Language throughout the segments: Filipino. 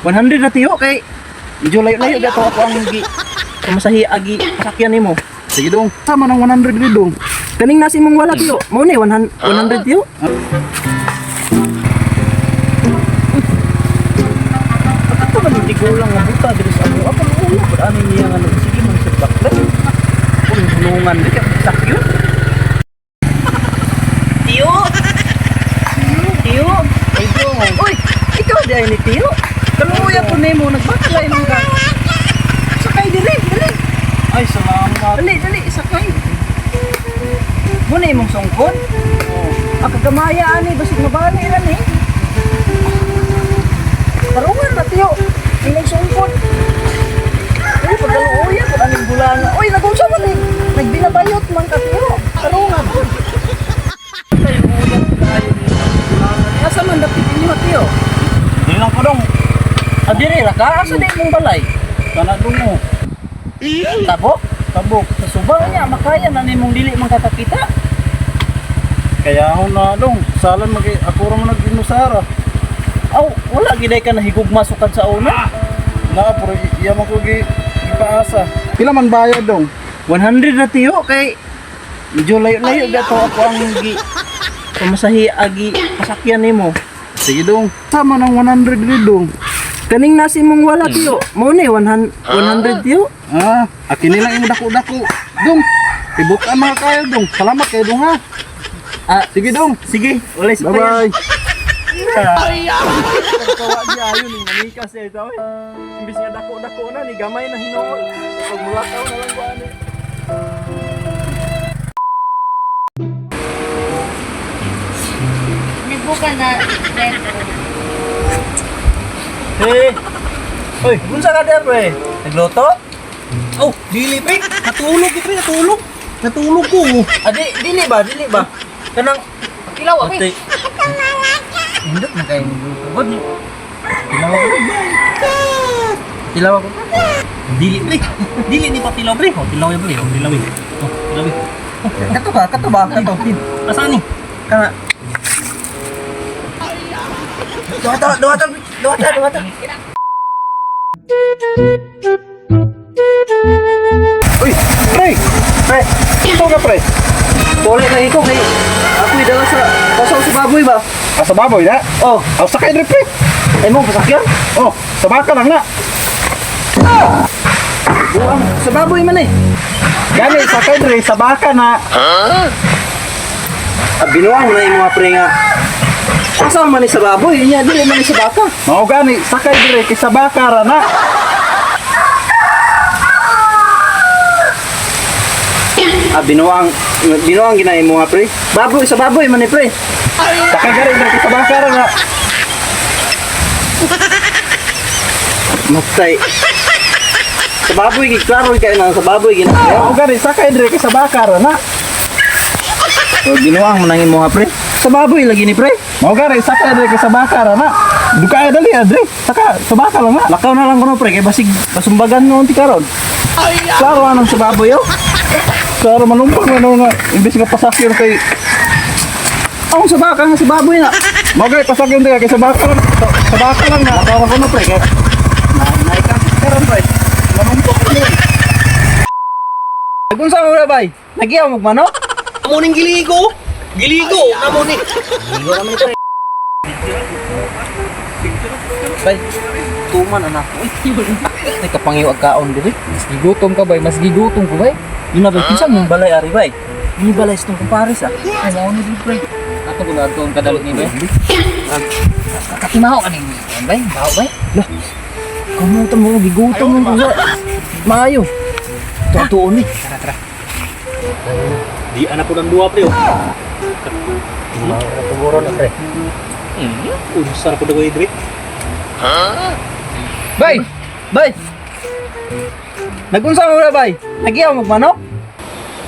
100 na tiyo kay medyo layo-layo dato ako ang pamasahi agi sakyan nimo. Sige dong, sama ng 100 gid dong. Kaning nasi mong wala tiyo. Mao ni 100 tiyo. Ato man tigulang nga buta diri sa ako. Apa ulo pud ani niya nga sige man sa bakla. Kung bulungan di ka sakyan. Tiyo. Tiyo. Ay dong. Uy, ikaw di ni tiyo. Kaluya po nimo nagbakalay man ka. Sakay diri. Ay, salamat. Dali, sakay. Muna imong sungkod? Oo. Ang kagamaya, ani, basig mabali rin eh. Tarungan na, tiyo. Imong sungkod. Ay, pagkaluoya, pag aning bulan. Uy, nagumsa mo eh. Nagbinabayot man ka, tiyo. Tarungan. Kaluoya, tayo ni. Asa man dapit niyo, tiyo? Hindi lang ko dong. Adiri, raka, asa di mong balay? Kana dong mo. Tabok? Tabok. Sa subang niya, makaya na nimong dili man kakakita. Kaya ako na dong, salan magi ako ra man nag-inusara. Aw, wala giday ka nahigugma sukad sa una. Na pero iya man ko gipaasa. Pila man bayad dong? 100 na tiyo kay medyo layo-layo dato ako ang pamasahi agi pasakyan nimo. Sige dong, sama ng 100 gid dong. Kaning nasi mong wala tiyo. Mao ni 100 tiyo. Akin nilang yung dako-dako. Dong, tibukan mga kayo dong. Salamat kayo dong ha. Sige dong. Sige, wala sa Bye-bye. Kawa niya ayun ni manikas siya ito. Imbis nga dako-dako na ni gamay na hinuon. Pag mulakaw na lang ko ani. Nagbuka na dentro. Hey. Oy, unsa ka der pre? Nagluto? Oh, dili pre. Natulog pre, natulog. Natulog ko. Dili ba? Kanang Ilaw ako Ate. Hindot na kayo nagluto. God. Tilaw ako. Tilaw ako. Dili pre. Dili ni pa tilaw pre. Oh, tilaw ya pre. Oh, tilaw. Oh, tilaw. Kato ba? Kato. Asa ni? Kana. Duwata. Uy, pre. Ito ka pre. Pole na iko kay ako idala sa pasaw sa baboy ba? Sa baboy na? Oh, Sakay dre pre. ay mo pasakyan? Oh, sa baka lang na. Buang sa baboy man eh. Gani, sakay dre, sa baka na. Binuang na imo pre nga. Asa man ni sa baboy, nya dili man ni sa baka. Mao gani, sakay dre, kay sa baka ra na. Binuang ginay mo nga pre. Baboy sa baboy man ni pre. Sakay dre, kay sa baka ra na. Matay. Sa baboy giklaro kay na sa baboy ginay. Mao gani, sakay dre, kay sa baka ra na. So binuang man mo nga pre. Sa baboy lagi ni pre. Mao gani, sakay dre, kay sa baka ra na. Dukay dali dre. Saka sa baka lang na. Lakaw na lang kuno pre kay basig pasumbagan mo unti karon. Klaro anong sa baboy yo. Klaro manumpang na nga, imbis nga pasakyan kay Ang sa baka nga sa baboy na. Magay pasakyan dre, kay sa baka lang. Sa baka lang na. Lakaw na kuno pre kay naikasip karon pre. Manumpok ni. Nagunsa mo bay? Nagiyaw mo manok? Amo ning giligo namo ni. Ligo naman ito. Bay, tuman anak ko. Ay kapangiwag kaon diri. Mas gigutom ka bay, mas gigutom ko bay. Yun na ba, kinsa mong balay ari bay? Ini balay sa itong kumpares ah. Ay, mao ni pre. Ato ko na ang kadalo ni bay. Katimaho ka ning bay, bawo bay. Kamutan mo, gigutom mo sa maayo. Tuon ni. Tara. Di anak ko ng duwa pre. Tumuro na pre. Unsa na ko daw dre. Bay, Bay! Nagunsa mo na bay? Nagiyaw mo manok?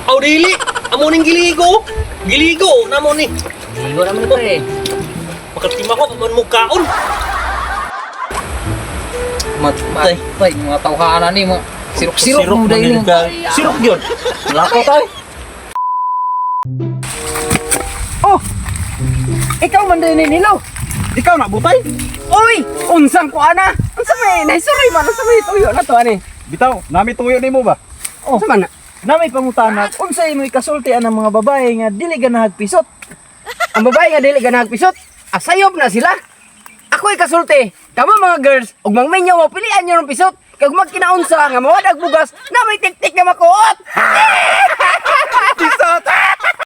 Aw dili. Amo ning giligo namo ni. ligo naman pre. Makatima ko man mo kaon. Matay. Bay, mga tawhana ni mo. Sirok-sirok mo dahil ni. Sirok yun. Lakaw tayo. Oh! Ikaw man din nilaw. Ikaw na butay. Uy, unsang ko ana. Unsa may naisuri man unsa may tuyo na to ani. Bitaw, nami tuyo nimo ba? Oh, sa man. Namay pangutana, unsa imoy kasultian ang mga babae nga dili ganahan pisot? Ang babae nga dili ganahan pisot, asayop na sila. Ako'y kasulti, kamo mga girls, ug mangmenyo mo pilian nyo ng pisot. Kag magkinaunsa nga mawadag bugas, namay tik-tik nga makuot.